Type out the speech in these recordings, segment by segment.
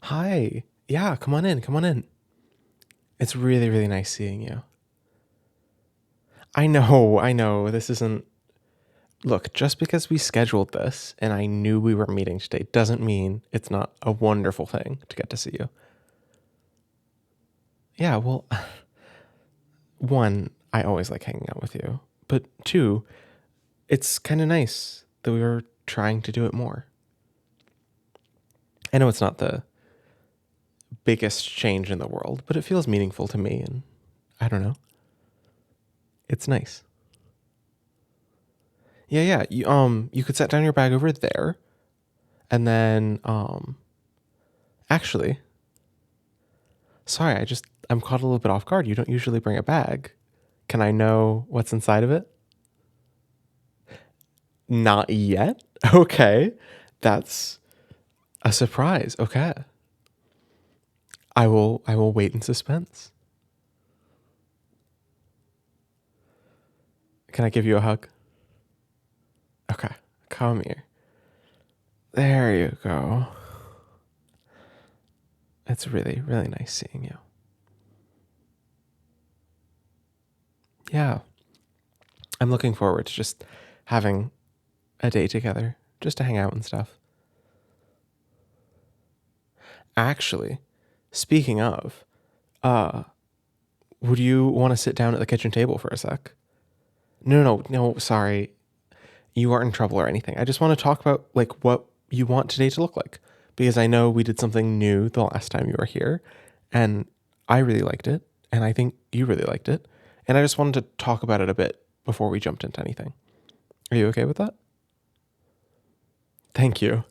Hi. Yeah, come on in. Come on in. It's really, really nice seeing you. I know. This isn't. Look, just because we scheduled this and I knew we were meeting today doesn't mean it's not a wonderful thing to get to see you. Yeah, well, one, I always like hanging out with you. But two, it's kind of nice that we were trying to do it more. I know it's not the biggest change in the world, but it feels meaningful to me, and I don't know. It's nice. Yeah, yeah. You could set down your bag over there, and then actually, sorry, I'm caught a little bit off guard. You don't usually bring a bag. Can I know what's inside of it? Not yet. Okay, that's a surprise. Okay, I will wait in suspense. Can I give you a hug? Okay, come here. There you go. It's really, really nice seeing you. Yeah, I'm looking forward to just having a day together, just to hang out and stuff. Actually, speaking of, uh, would you want to sit down at the kitchen table for a sec? No, sorry. You aren't in trouble or anything. I just want to talk about like what you want today to look like because I know we did something new the last time you were here and I really liked it and I think you really liked it and I just wanted to talk about it a bit before we jumped into anything. Are you okay with that? Thank you.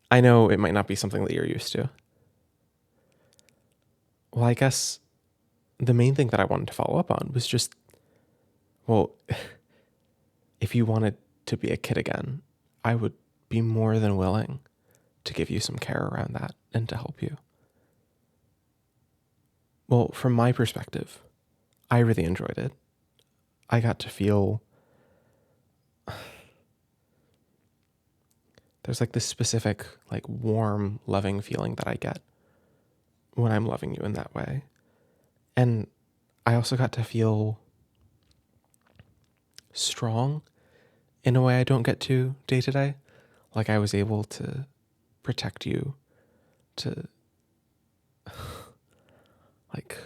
I know it might not be something that you're used to. Well, I guess the main thing that I wanted to follow up on was just, well, if you wanted to be a kid again, I would be more than willing to give you some care around that and to help you. Well, from my perspective, I really enjoyed it. I got to feel there's like this specific, like warm, loving feeling that I get when I'm loving you in that way. And I also got to feel strong in a way I don't get to day to day. Like I was able to protect you, to like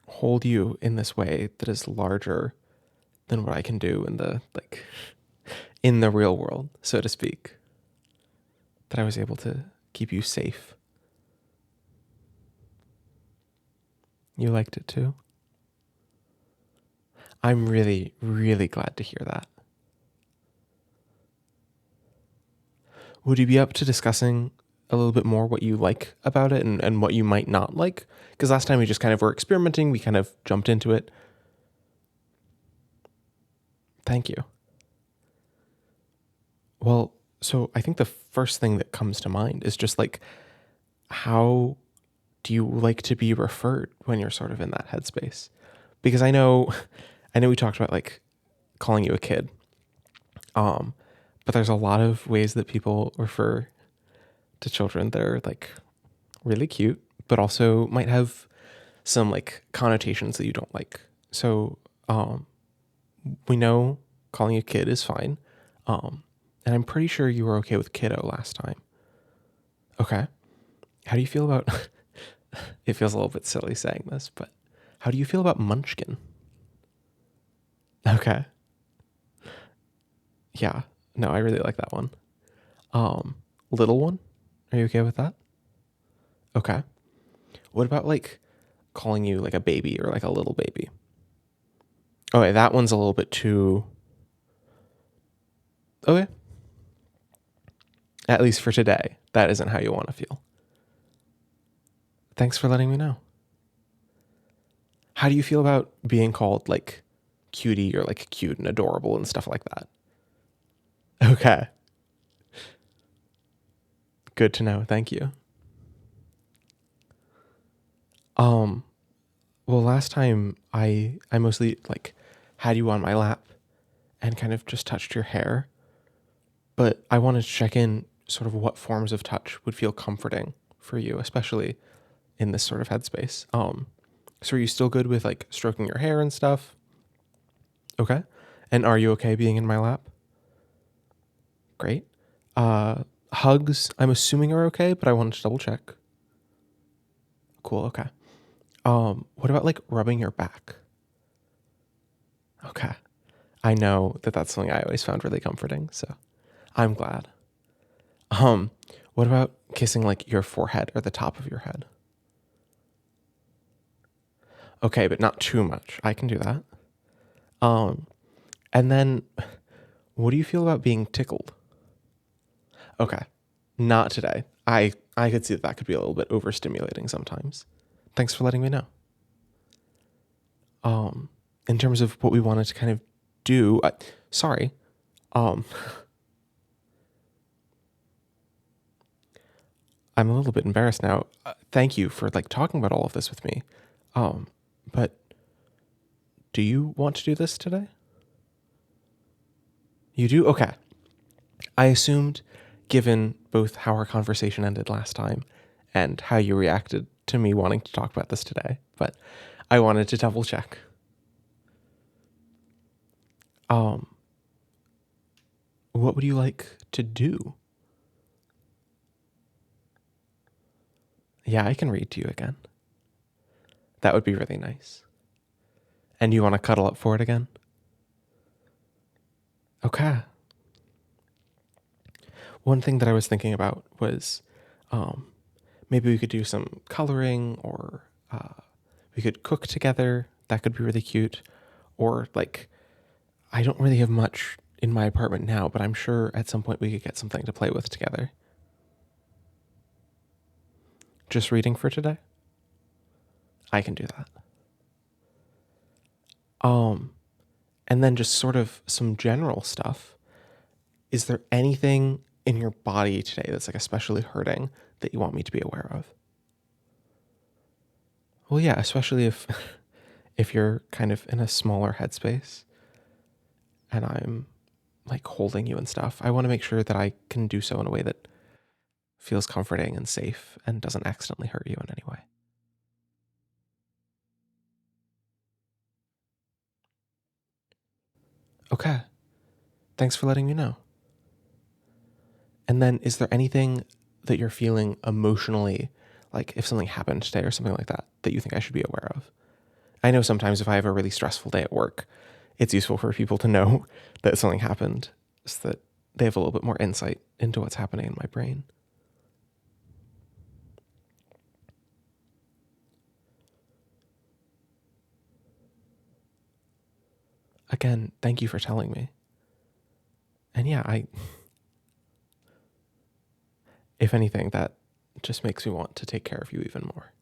hold you in this way that is larger than what I can do in the like in the real world, so to speak. That I was able to keep you safe. You liked it too? I'm really, really glad to hear that. Would you be up to discussing a little bit more what you like about it and what you might not like? Because last time we just kind of were experimenting, we kind of jumped into it. Thank you. Well, so I think the first thing that comes to mind is just like, how do you like to be referred when you're sort of in that headspace? Because I know we talked about like calling you a kid, um, but there's a lot of ways that people refer to children that are like really cute, but also might have some like connotations that you don't like. So um, we know calling you kid is fine, um, and I'm pretty sure you were okay with kiddo last time. Okay, how do you feel about? It feels a little bit silly saying this, but how do you feel about munchkin? Okay, yeah, no, I really like that one. Um, Little one, are you okay with that? Okay. What about like calling you like a baby or like a little baby? Okay, that one's a little bit too. Okay, at least for today, that isn't how you want to feel. Thanks for letting me know. How do you feel about being called like cutie or like cute and adorable and stuff like that? Okay, good to know. Thank you. Um, well, last time I mostly like had you on my lap and kind of just touched your hair, but I wanted to check in. sort of what forms of touch would feel comforting for you, especially in this sort of headspace. So are you still good with like stroking your hair and stuff? Okay. And are you okay being in my lap? Great. Hugs, I'm assuming are okay, but I wanted to double check. Cool, okay. What about like rubbing your back? Okay. I know that that's something I always found really comforting, so I'm glad. Um, what about kissing like your forehead or the top of your head? Okay, but not too much. I can do that. Um, and then what do you feel about being tickled? Okay. Not today. I could see that that could be a little bit overstimulating sometimes. Thanks for letting me know. In terms of what we wanted to kind of do, sorry. Um, I'm a little bit embarrassed now. Thank you for like talking about all of this with me. But do you want to do this today? You do? Okay. I assumed, given both how our conversation ended last time and how you reacted to me wanting to talk about this today, but I wanted to double check. Um, what would you like to do? Yeah, I can read to you again. That would be really nice. And you want to cuddle up for it again? Okay. One thing that I was thinking about was um, maybe we could do some coloring or we could cook together. That could be really cute. Or, like, I don't really have much in my apartment now, but I'm sure at some point we could get something to play with together. Just reading for today? I can do that. And then just sort of some general stuff. Is there anything in your body today that's like especially hurting that you want me to be aware of? Well, yeah, especially if if you're kind of in a smaller headspace and I'm like holding you and stuff. I want to make sure that I can do so in a way that feels comforting and safe and doesn't accidentally hurt you in any way. Okay. Thanks for letting me know. And then is there anything that you're feeling emotionally, like if something happened today or something like that, that you think I should be aware of? I know sometimes if I have a really stressful day at work, it's useful for people to know that something happened so that they have a little bit more insight into what's happening in my brain. Again, thank you for telling me. And yeah, if anything, that just makes me want to take care of you even more.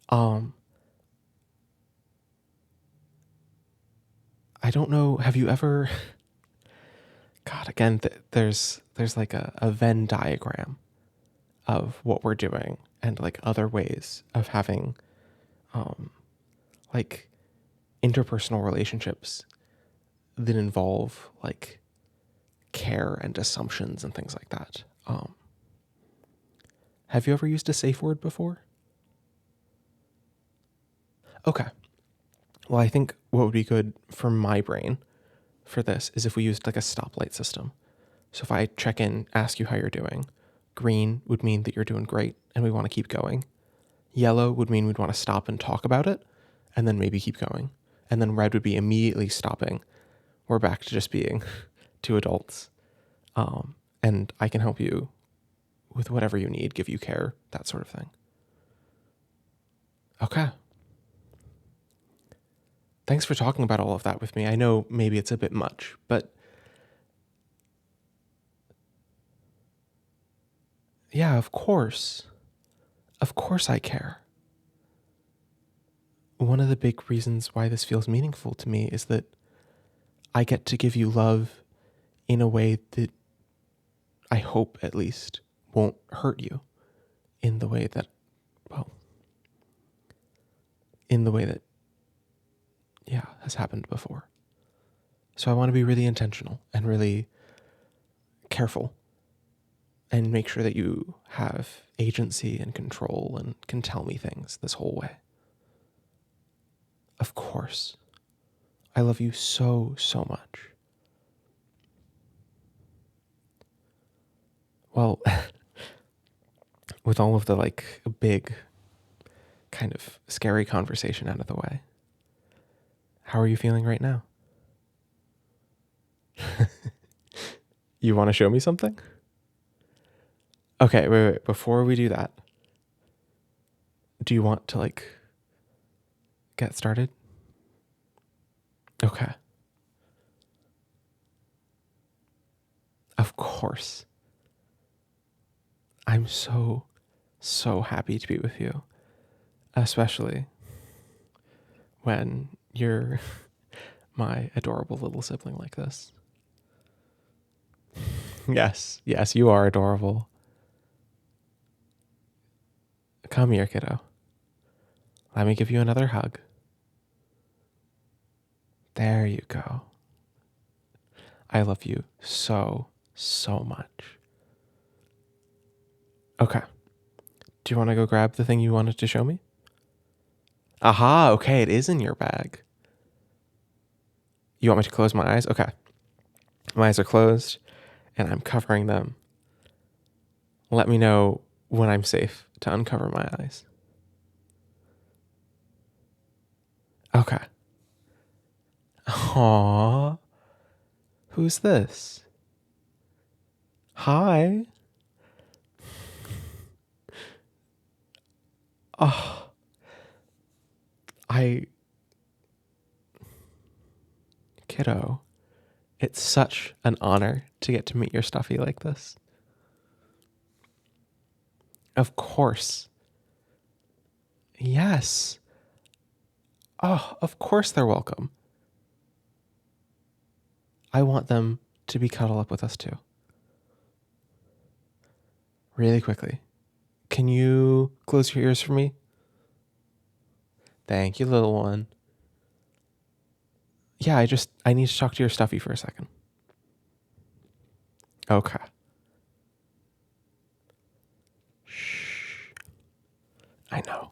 Um, I don't know. Have you ever? God, again, there's like a Venn diagram of what we're doing and like other ways of having, like interpersonal relationships that involve like care and assumptions and things like that. Have you ever used a safe word before? Okay. Well, I think what would be good for my brain for this is if we used like a stoplight system. So if I check in, ask you how you're doing, green would mean that you're doing great and we want to keep going. Yellow would mean we'd want to stop and talk about it and then maybe keep going. And then red would be immediately stopping. We're back to just being two adults. And I can help you with whatever you need, give you care, that sort of thing. Okay. Thanks for talking about all of that with me. I know maybe it's a bit much, but yeah, of course. Of course I care. One of the big reasons why this feels meaningful to me is that I get to give you love in a way that I hope at least won't hurt you in the way that, well, in the way that, yeah, has happened before. So I want to be really intentional and really careful and make sure that you have agency and control and can tell me things this whole way. Of course. I love you so, so much. Well, with all of the like big kind of scary conversation out of the way, how are you feeling right now? You want to show me something? Okay, wait. Before we do that, do you want to like get started? Okay. Of course. I'm so, so happy to be with you, especially when you're my adorable little sibling like this. Yes, you are adorable. Come here, kiddo. Let me give you another hug. There you go. I love you so, so much. Okay. Do you want to go grab the thing you wanted to show me? Aha, okay, it is in your bag. You want me to close my eyes? Okay. My eyes are closed, and I'm covering them. Let me know when I'm safe to uncover my eyes. Okay. Aww. Who's this? Hi. Oh, kiddo, it's such an honor to get to meet your Stuffie like this. Of course. Yes. Oh, of course they're welcome. I want them to be cuddled up with us too. Really quickly. Can you close your ears for me? Thank you, little one. Yeah, I need to talk to your Stuffie for a second. Okay. Shh. I know.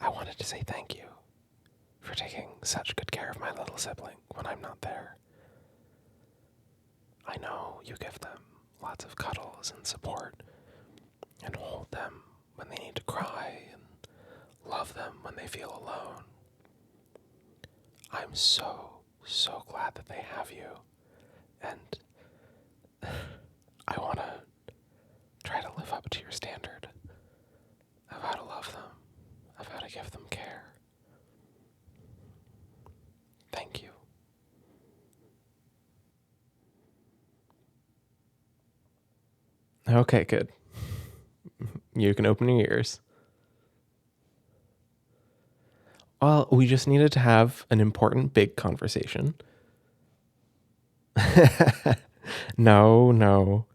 I wanted to say thank you for taking such good care of my little sibling when I'm not there. I know you give them lots of cuddles and support and hold them when they need to cry and love them when they feel alone. I'm so, so glad that they have you, and I want to try to live up to your standard of how to love them, of how to give them care. Thank you. Okay, good. You can open your ears. Well, we just needed to have an important big conversation. No.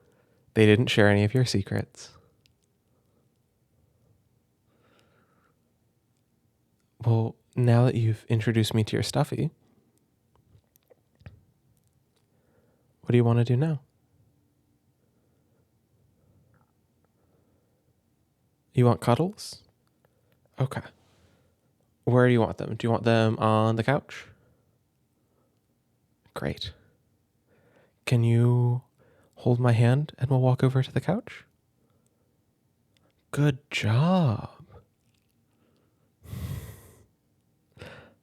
They didn't share any of your secrets. Well, now that you've introduced me to your Stuffie, what do you want to do now? You want cuddles? Okay. Where do you want them? Do you want them on the couch? Great. Can you hold my hand and we'll walk over to the couch? Good job.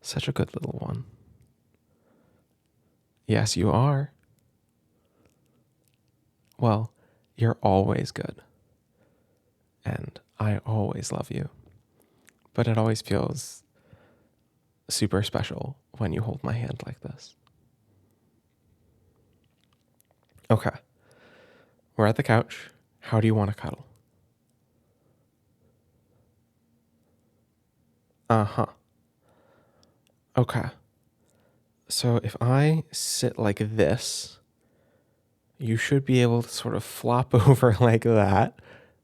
Such a good little one. Yes, you are. Well, you're always good. And I always love you. But it always feels super special when you hold my hand like this. Okay. We're at the couch. How do you want to cuddle? Uh-huh. Okay. So if I sit like this, you should be able to sort of flop over like that.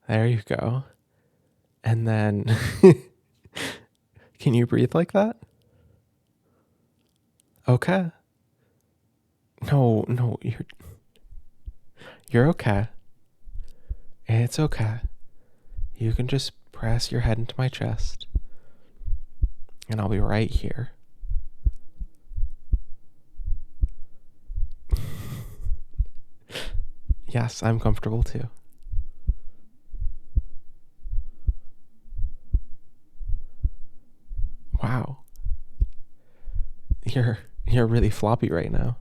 There you go. And then, can you breathe like that? Okay. No, you're okay. It's okay. You can just press your head into my chest, and I'll be right here. Yes, I'm comfortable too. Wow. You're really floppy right now.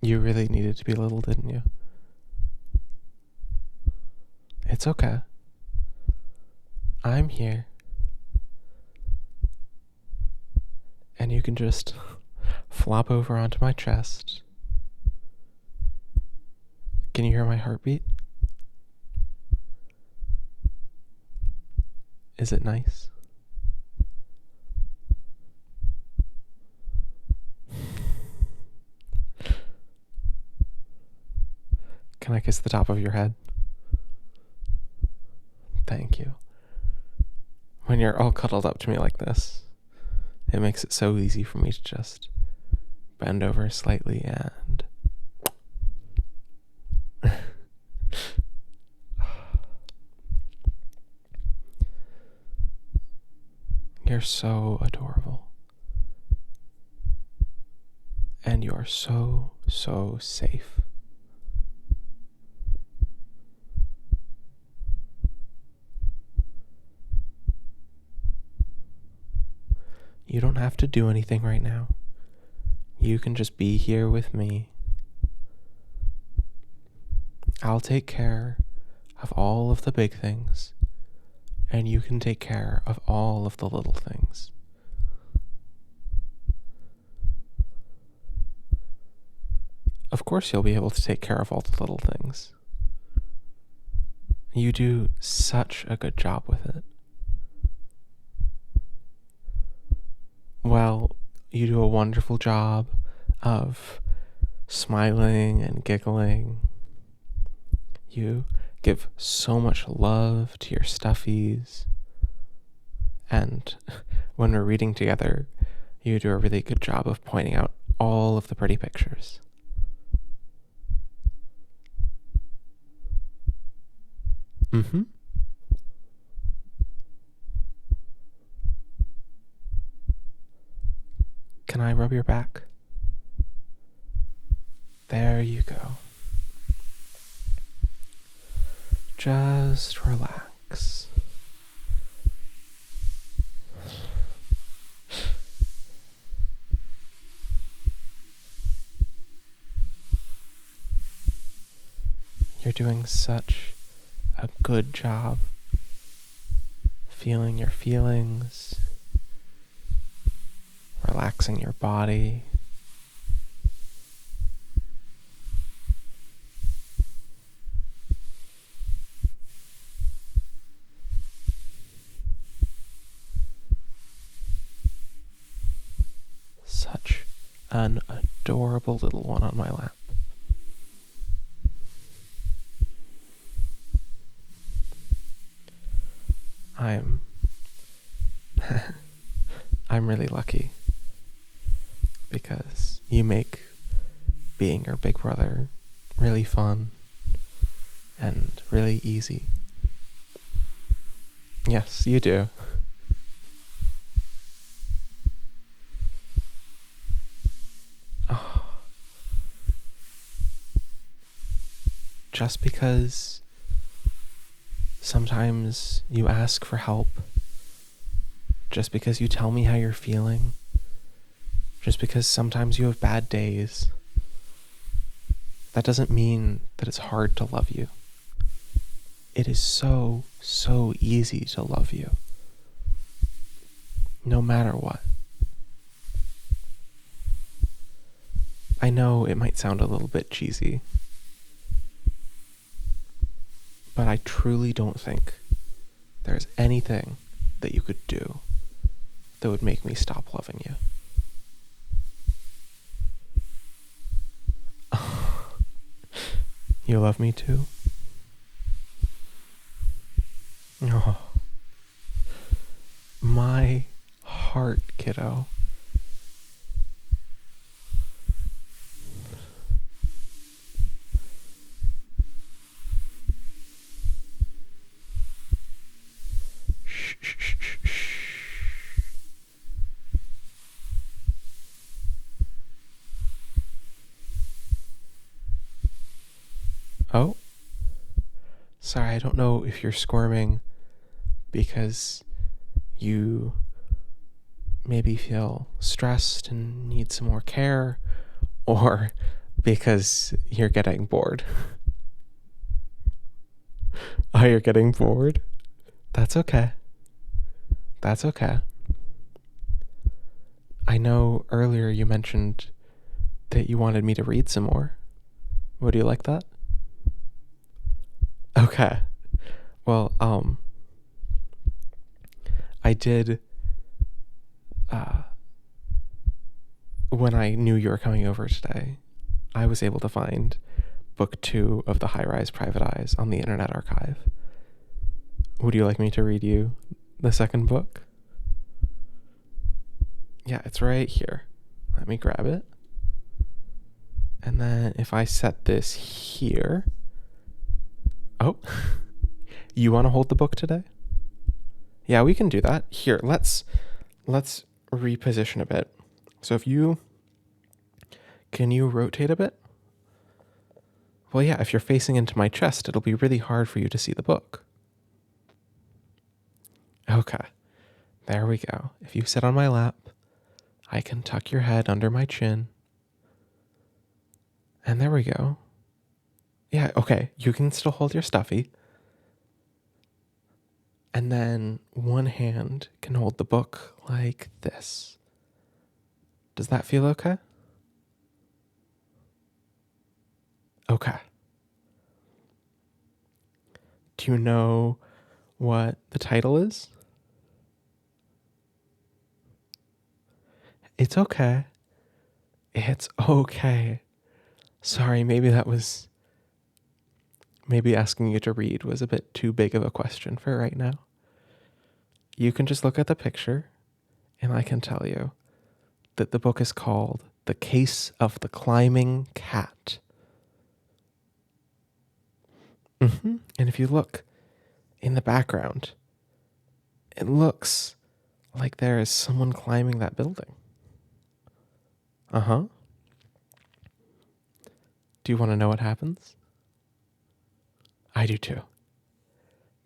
You really needed to be little, didn't you? It's okay. I'm here. And you can just flop over onto my chest. Can you hear my heartbeat? Is it nice? Can I kiss the top of your head? Thank you. When you're all cuddled up to me like this, it makes it so easy for me to just bend over slightly and... You're so adorable. And you're so, so safe. You don't have to do anything right now. You can just be here with me. I'll take care of all of the big things, and you can take care of all of the little things. Of course you'll be able to take care of all the little things. You do such a good job with it. Well, you do a wonderful job of smiling and giggling. You give so much love to your stuffies. And when we're reading together, you do a really good job of pointing out all of the pretty pictures. Mm-hmm. Can I rub your back? There you go. Just relax. You're doing such a good job feeling your feelings, relaxing your body. Such an adorable little one on my lap. I'm really lucky because you make being your big brother really fun and really easy. Yes, you do. Oh. Just because sometimes you ask for help, just because you tell me how you're feeling, just because sometimes you have bad days, that doesn't mean that it's hard to love you. It is so, so easy to love you, no matter what. I know it might sound a little bit cheesy, but I truly don't think there's anything that you could do that would make me stop loving you. You love me too? Oh, my heart, kiddo. Shh, shh, shh, shh, shh. Oh, sorry, I don't know if you're squirming because you maybe feel stressed and need some more care, or because you're getting bored. Oh, you're getting bored? That's okay. That's okay. I know earlier you mentioned that you wanted me to read some more. Would you like that? Okay. Well, I did, when I knew you were coming over today, I was able to find book 2 of The High-Rise Private Eyes on the Internet Archive. Would you like me to read you the second book? Yeah, it's right here. Let me grab it. And then if I set this here... Oh, you want to hold the book today? Yeah, we can do that. Here, let's reposition a bit. So if you... Can you rotate a bit? Well, yeah, if you're facing into my chest, it'll be really hard for you to see the book. Okay, there we go. If you sit on my lap, I can tuck your head under my chin. And there we go. Yeah, okay, you can still hold your Stuffie. And then one hand can hold the book like this. Does that feel okay? Okay. Do you know what the title is? It's okay. It's okay. Sorry, maybe asking you to read was a bit too big of a question for right now. You can just look at the picture and I can tell you that the book is called The Case of the Climbing Cat. And if you look in the background, it looks like there is someone climbing that building. Uh-huh. Do you want to know what happens? I do too.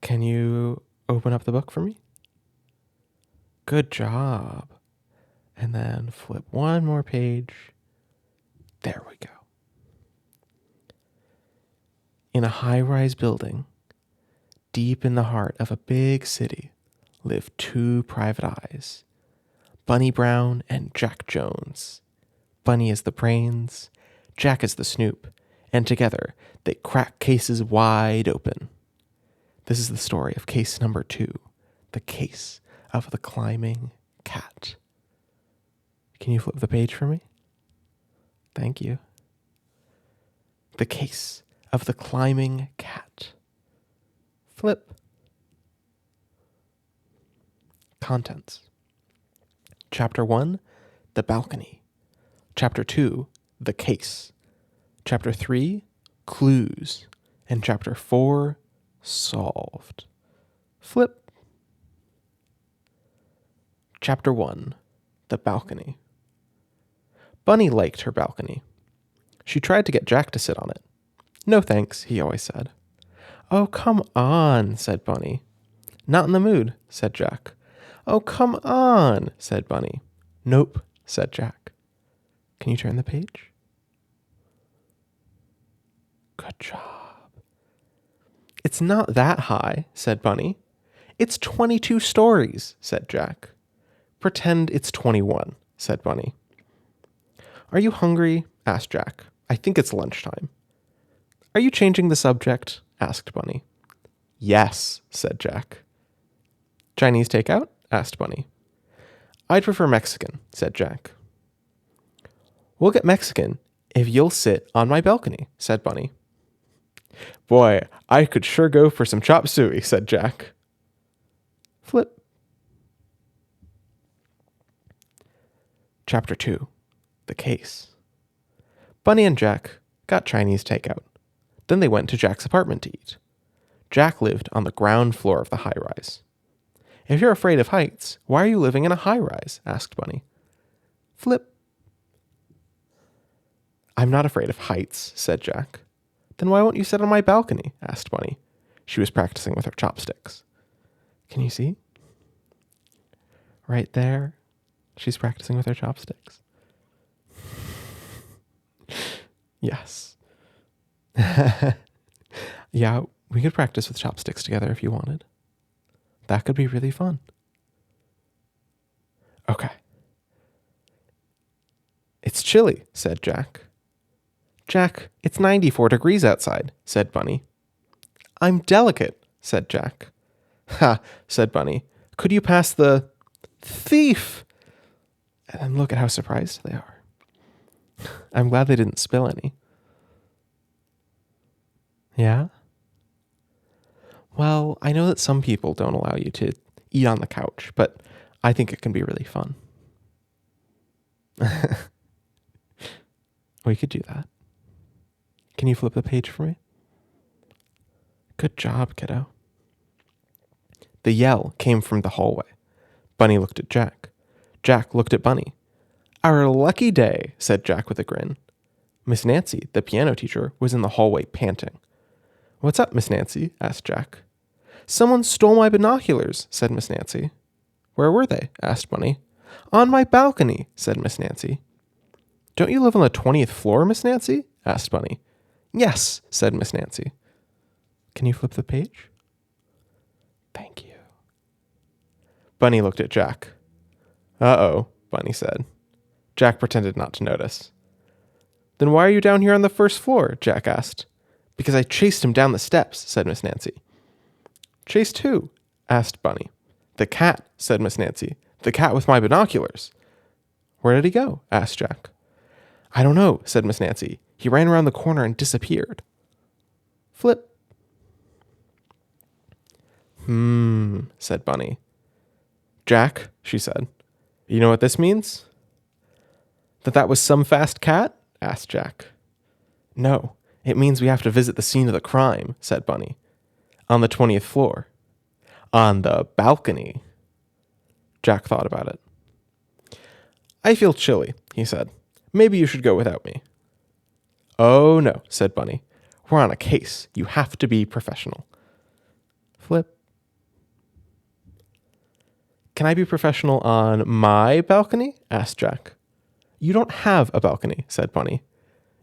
Can you open up the book for me? Good job. And then flip one more page. There we go. In a high-rise building, deep in the heart of a big city, live 2 private eyes, Bunny Brown and Jack Jones. Bunny is the brains, Jack is the snoop, and together they crack cases wide open. This is the story of case number 2, the case of the climbing cat. Can you flip the page for me? Thank you. The case of the climbing cat. Flip. Contents. Chapter 1, the balcony. Chapter 2, the case. Chapter 3, clues. And Chapter 4, solved. Flip. Chapter 1, the balcony. Bunny liked her balcony. She tried to get Jack to sit on it. No thanks, he always said. Oh, come on, said Bunny. Not in the mood, said Jack. Oh, come on, said Bunny. Nope, said Jack. Can you turn the page? Good job. It's not that high, said Bunny. It's 22 stories, said Jack. Pretend it's 21, said Bunny. Are you hungry? Asked Jack. I think it's lunchtime. Are you changing the subject? Asked Bunny. Yes, said Jack. Chinese takeout? Asked Bunny. I'd prefer Mexican, said Jack. We'll get Mexican if you'll sit on my balcony, said Bunny. Boy, I could sure go for some chop suey, said Jack. Flip. Chapter 2. The Case. Bunny and Jack got Chinese takeout. Then they went to Jack's apartment to eat. Jack lived on the ground floor of the high-rise. If you're afraid of heights, why are you living in a high-rise? Asked Bunny. Flip. I'm not afraid of heights, said Jack. Then why won't you sit on my balcony? Asked Bunny. She was practicing with her chopsticks. Can you see? Right there. She's practicing with her chopsticks. Yes. Yeah, we could practice with chopsticks together if you wanted. That could be really fun. Okay. It's chilly, said Jack. Jack, it's 94 degrees outside, said Bunny. I'm delicate, said Jack. Ha, said Bunny. Could you pass the thief? And look at how surprised they are. I'm glad they didn't spill any. Yeah? Well, I know that some people don't allow you to eat on the couch, but I think it can be really fun. We could do that. Can you flip the page for me? Good job, kiddo. The yell came from the hallway. Bunny looked at Jack. Jack looked at Bunny. Our lucky day, said Jack with a grin. Miss Nancy, the piano teacher, was in the hallway panting. What's up, Miss Nancy? Asked Jack. Someone stole my binoculars, said Miss Nancy. Where were they? Asked Bunny. On my balcony, said Miss Nancy. Don't you live on the 20th floor, Miss Nancy? Asked Bunny. Yes, said Miss Nancy. Can you flip the page? Thank you. Bunny looked at Jack. Uh-oh, Bunny said. Jack pretended not to notice. Then why are you down here on the first floor? Jack asked. Because I chased him down the steps, said Miss Nancy. Chased who? Asked Bunny. The cat, said Miss Nancy. The cat with my binoculars. Where did he go? Asked Jack. I don't know, said Miss Nancy. He ran around the corner and disappeared. Flip. Said Bunny. Jack, she said. You know what this means? That was some fast cat? Asked Jack. No, it means we have to visit the scene of the crime, said Bunny. On the 20th floor. On the balcony. Jack thought about it. I feel chilly, he said. Maybe you should go without me. Oh, no, said Bunny. We're on a case. You have to be professional. Flip. Can I be professional on my balcony? Asked Jack. You don't have a balcony, said Bunny.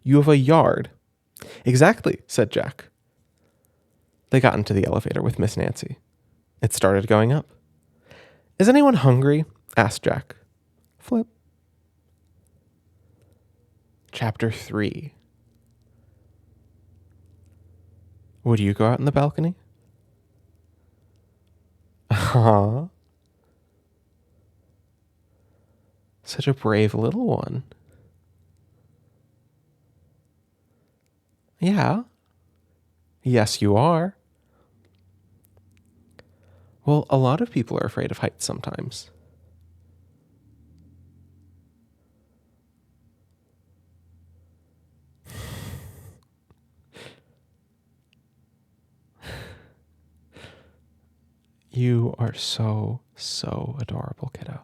You have a yard. Exactly, said Jack. They got into the elevator with Miss Nancy. It started going up. Is anyone hungry? Asked Jack. Flip. Chapter 3. Would you go out on the balcony? Aww. Such a brave little one. Yeah. Yes, you are. Well, a lot of people are afraid of heights sometimes. You are so, so adorable, kiddo.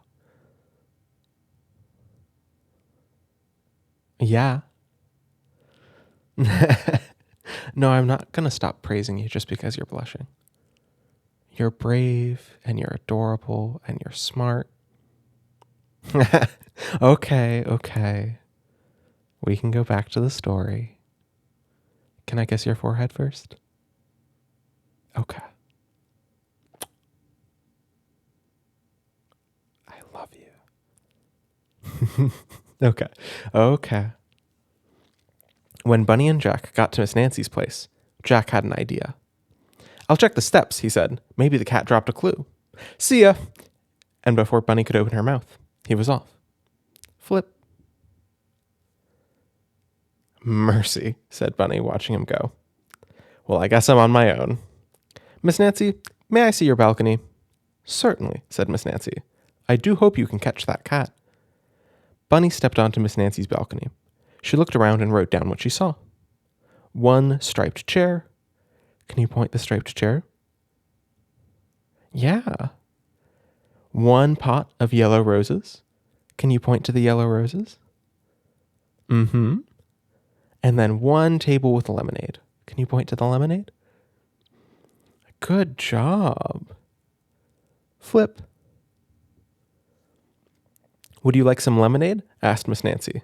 Yeah. No, I'm not going to stop praising you just because you're blushing. You're brave, and you're adorable, and you're smart. Okay. We can go back to the story. Can I kiss your forehead first? Okay. I love you. Okay. When Bunny and Jack got to Miss Nancy's place, Jack had an idea. I'll check the steps, he said. Maybe the cat dropped a clue. See ya. And before Bunny could open her mouth, he was off. Flip. Mercy, said Bunny, watching him go. Well, I guess I'm on my own. Miss Nancy, may I see your balcony? Certainly, said Miss Nancy. I do hope you can catch that cat. Bunny stepped onto Miss Nancy's balcony. She looked around and wrote down what she saw. 1 striped chair. Can you point the striped chair? Yeah. 1 pot of yellow roses. Can you point to the yellow roses? Mm-hmm. And then 1 table with lemonade. Can you point to the lemonade? Good job. Flip. Would you like some lemonade? Asked Miss Nancy.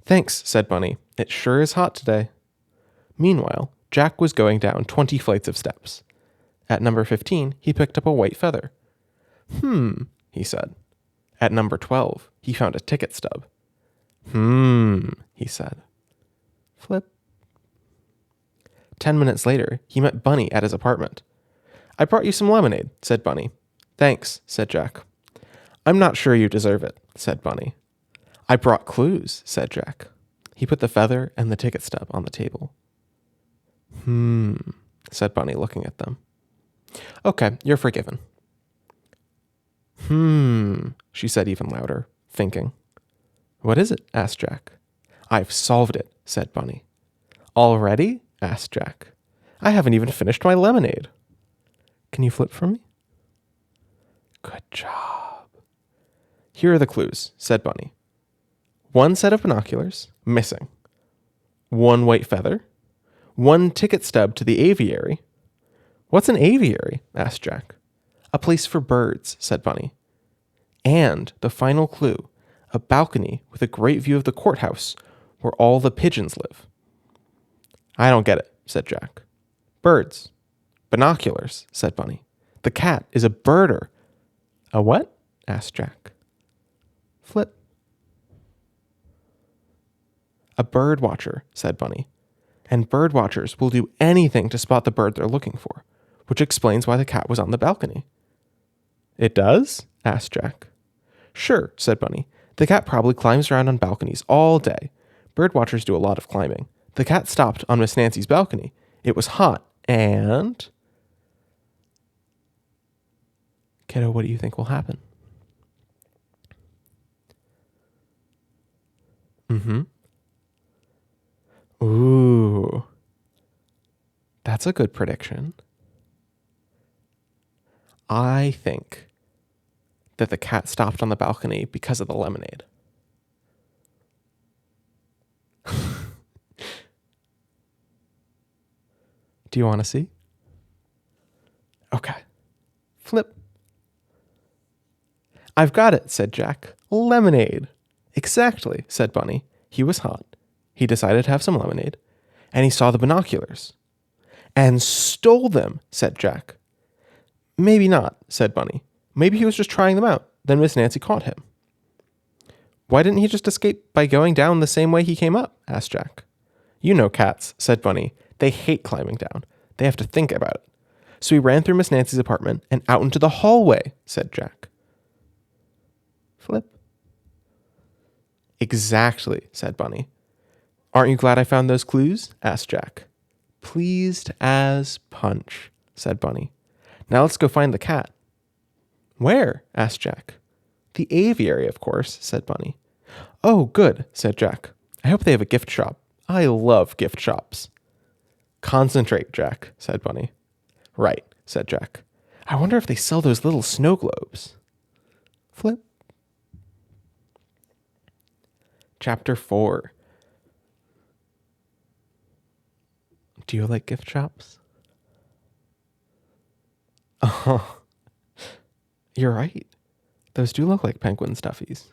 Thanks, said Bunny. It sure is hot today. Meanwhile, Jack was going down 20 flights of steps. At number 15, he picked up a white feather. He said. At number 12, he found a ticket stub. He said. Flip. 10 minutes later, he met Bunny at his apartment. I brought you some lemonade, said Bunny. Thanks, said Jack. I'm not sure you deserve it, said Bunny. I brought clues, said Jack. He put the feather and the ticket stub on the table. Said Bunny, looking at them. Okay, you're forgiven. She said even louder, thinking. What is it? Asked Jack. I've solved it, said Bunny. Already? Asked Jack. I haven't even finished my lemonade. Can you flip for me? Good job. Here are the clues, said Bunny. 1 set of binoculars, missing. 1 white feather. 1 ticket stub to the aviary. What's an aviary? Asked Jack. A place for birds, said Bunny. And the final clue, a balcony with a great view of the courthouse where all the pigeons live. I don't get it, said Jack. Birds. Binoculars, said Bunny. The cat is a birder. A what? Asked Jack. Flip. A bird watcher, said Bunny. And bird watchers will do anything to spot the bird they're looking for, which explains why the cat was on the balcony. It does? Asked Jack. Sure, said Bunny. The cat probably climbs around on balconies all day. Bird watchers do a lot of climbing. The cat stopped on Miss Nancy's balcony. It was hot, and... Kiddo, what do you think will happen? Ooh. That's a good prediction. I think that the cat stopped on the balcony because of the lemonade. Do you want to see? Okay. Flip. I've got it, said Jack. Lemonade. Exactly, said Bunny. He was hot. He decided to have some lemonade. And he saw the binoculars. And stole them, said Jack. Maybe not, said Bunny. Maybe he was just trying them out. Then Miss Nancy caught him. Why didn't he just escape by going down the same way he came up? Asked Jack. You know cats, said Bunny. They hate climbing down. They have to think about it. So he ran through Miss Nancy's apartment and out into the hallway, said Jack. Flip. Exactly, said Bunny. Aren't you glad I found those clues? Asked Jack. Pleased as punch, said Bunny. Now let's go find the cat. Where? Asked Jack. The aviary, of course, said Bunny. Oh, good, said Jack. I hope they have a gift shop. I love gift shops. Concentrate, Jack, said Bunny. Right, said Jack. I wonder if they sell those little snow globes. Flip. Chapter 4. Do you like gift shops? Oh, you're right. Those do look like penguin stuffies.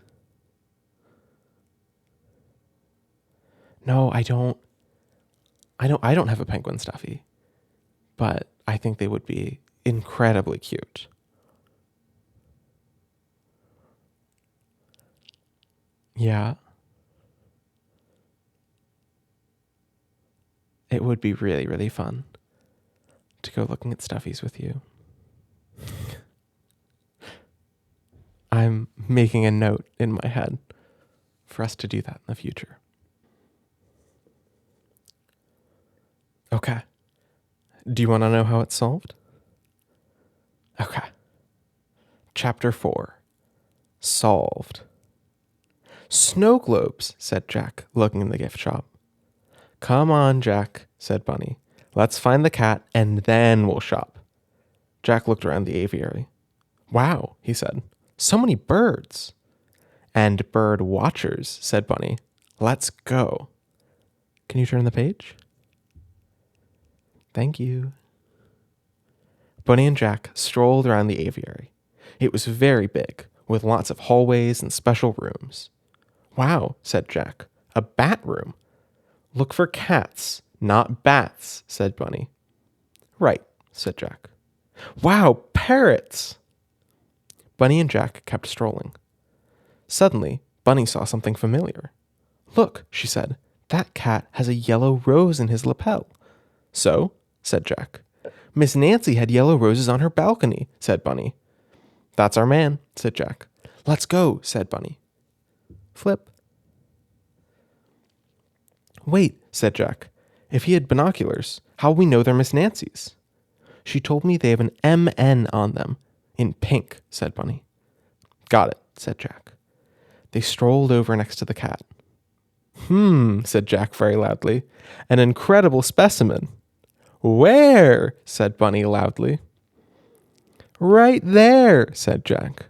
No, I don't have a penguin stuffy, but I think they would be incredibly cute. Yeah. It would be really, really fun to go looking at stuffies with you. I'm making a note in my head for us to do that in the future. Okay. Do you want to know how it's solved? Okay. Chapter 4. Solved. Snow globes, said Jack, looking in the gift shop. Come on, Jack, said Bunny. Let's find the cat and then we'll shop. Jack looked around the aviary. Wow, he said. So many birds. And bird watchers, said Bunny. Let's go. Can you turn the page? Thank you. Bunny and Jack strolled around the aviary. It was very big, with lots of hallways and special rooms. Wow, said Jack. A bat room. Look for cats, not bats, said Bunny. Right, said Jack. Wow, parrots! Bunny and Jack kept strolling. Suddenly, Bunny saw something familiar. Look, she said, that cat has a yellow rose in his lapel. So, said Jack. Miss Nancy had yellow roses on her balcony, said Bunny. That's our man, said Jack. Let's go, said Bunny. Flip. Wait, said Jack. If he had binoculars, how will we know they're Miss Nancy's? She told me they have an MN on them. In pink, said Bunny. Got it, said Jack. They strolled over next to the cat. Said Jack very loudly. An incredible specimen. Where? Said Bunny loudly. Right there, said Jack.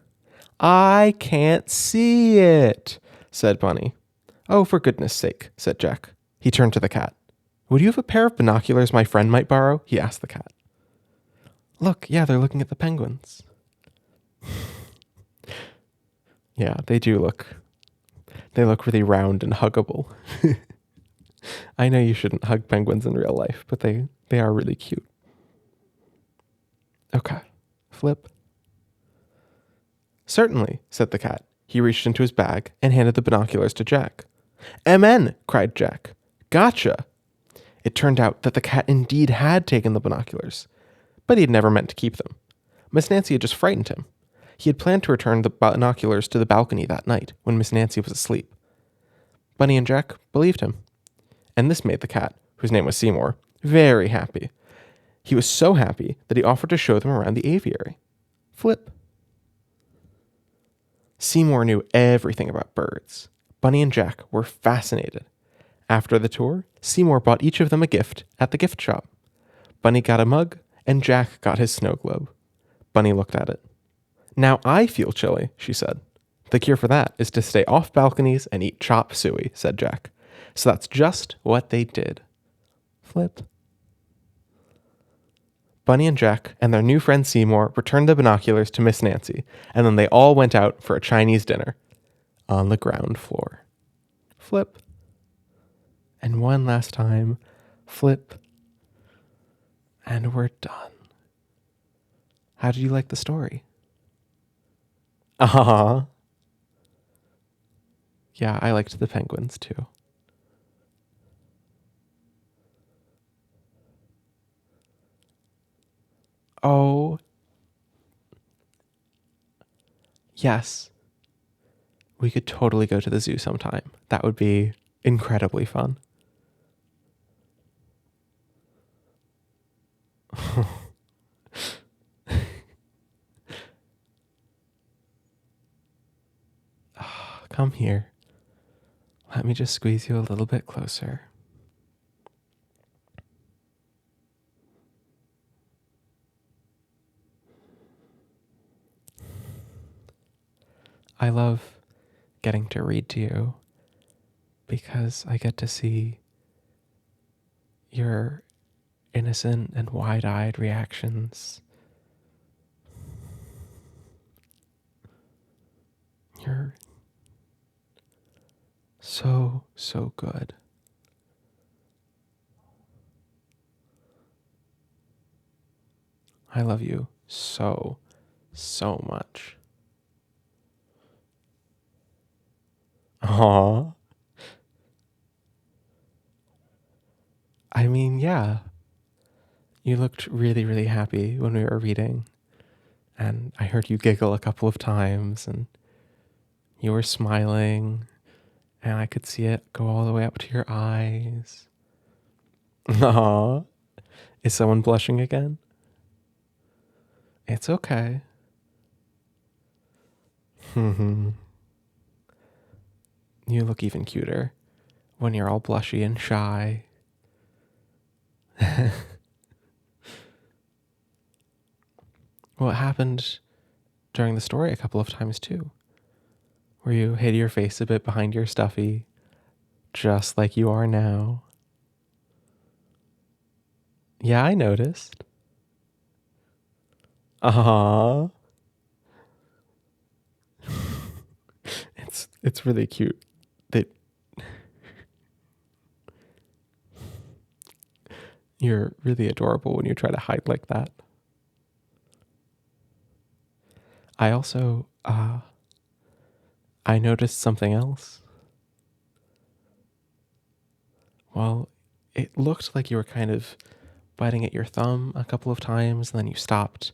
I can't see it, said Bunny. Oh, for goodness sake, said Jack. He turned to the cat. Would you have a pair of binoculars my friend might borrow? He asked the cat. Look, yeah, they're looking at the penguins. Yeah, they look really round and huggable. I know you shouldn't hug penguins in real life, but they are really cute. Okay, flip. Certainly, said the cat. He reached into his bag and handed the binoculars to Jack. MN, cried Jack. Gotcha. It turned out that the cat indeed had taken the binoculars, but he had never meant to keep them. Miss Nancy had just frightened him. He had planned to return the binoculars to the balcony that night when Miss Nancy was asleep. Bunny and Jack believed him. And this made the cat, whose name was Seymour, very happy. He was so happy that he offered to show them around the aviary. Flip. Seymour knew everything about birds. Bunny and Jack were fascinated. After the tour, Seymour bought each of them a gift at the gift shop. Bunny got a mug, and Jack got his snow globe. Bunny looked at it. Now I feel chilly, she said. The cure for that is to stay off balconies and eat chop suey, said Jack. So that's just what they did. Flip. Bunny and Jack and their new friend Seymour returned the binoculars to Miss Nancy, and then they all went out for a Chinese dinner on the ground floor. Flip. And one last time, flip. And we're done. How did you like the story? Yeah, I liked the penguins too. Oh, yes. We could totally go to the zoo sometime. That would be incredibly fun. Come here. Let me just squeeze you a little bit closer. I love getting to read to you because I get to see your innocent and wide-eyed reactions. You're so, so good. I love you so, so much. Aww. I mean, yeah. You looked really, really happy when we were reading. And I heard you giggle a couple of times, and you were smiling, and I could see it go all the way up to your eyes. Aww. Is someone blushing again? It's okay. You look even cuter when you're all blushy and shy. Well, it happened during the story a couple of times too, where you hid your face a bit behind your Stuffie, just like you are now. Yeah, I noticed. Uh-huh. It's really cute that you're really adorable when you try to hide like that. I also I noticed something else. Well, it looked like you were kind of biting at your thumb a couple of times, and then you stopped.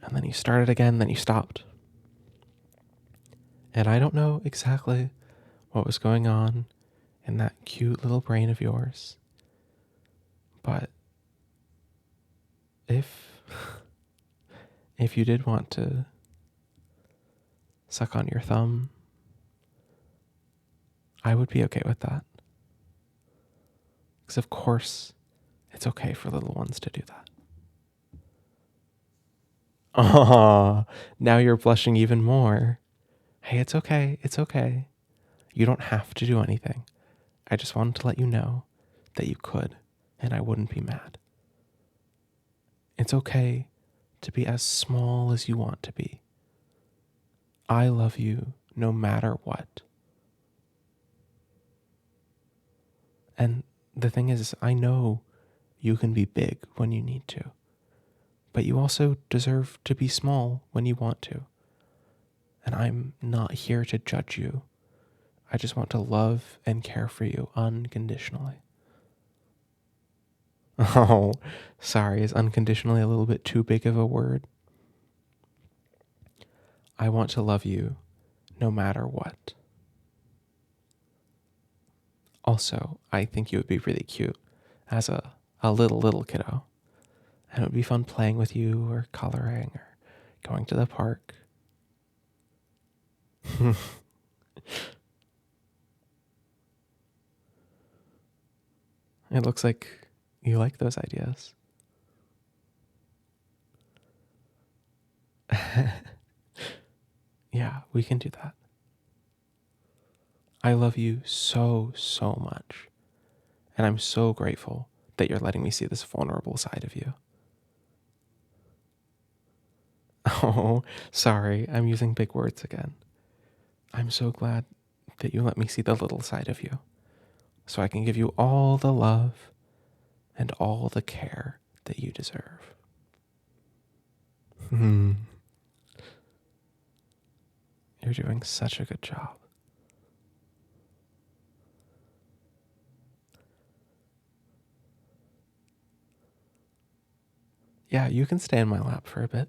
And then you started again, then you stopped. And I don't know exactly what was going on in that cute little brain of yours. But if if you did want to suck on your thumb, I would be okay with that. Because of course, it's okay for little ones to do that. Oh, now you're blushing even more. Hey, it's okay. It's okay. You don't have to do anything. I just wanted to let you know that you could, and I wouldn't be mad. It's okay to be as small as you want to be. I love you no matter what. And the thing is, I know you can be big when you need to, but you also deserve to be small when you want to. And I'm not here to judge you. I just want to love and care for you unconditionally. Oh, sorry, is unconditionally a little bit too big of a word? I want to love you no matter what. Also, I think you would be really cute as a little kiddo. And it would be fun playing with you or coloring or going to the park. It looks like you like those ideas. Yeah, we can do that. I love you so, so much. And I'm so grateful that you're letting me see this vulnerable side of you. Oh, sorry, I'm using big words again. I'm so glad that you let me see the little side of you, so I can give you all the love and all the care that you deserve. You're doing such a good job. Yeah, you can stay in my lap for a bit.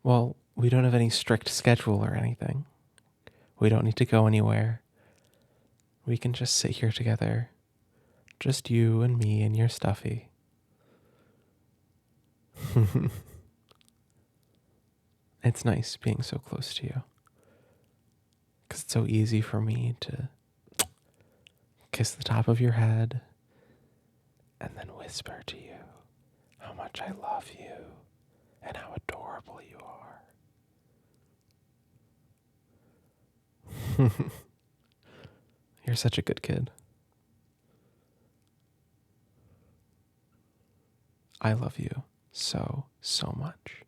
Well, we don't have any strict schedule or anything. We don't need to go anywhere. We can just sit here together. Just you and me and your Stuffie. It's nice being so close to you. Because it's so easy for me to kiss the top of your head and then whisper to you how much I love you and how adorable you are. You're such a good kid. I love you so, so much.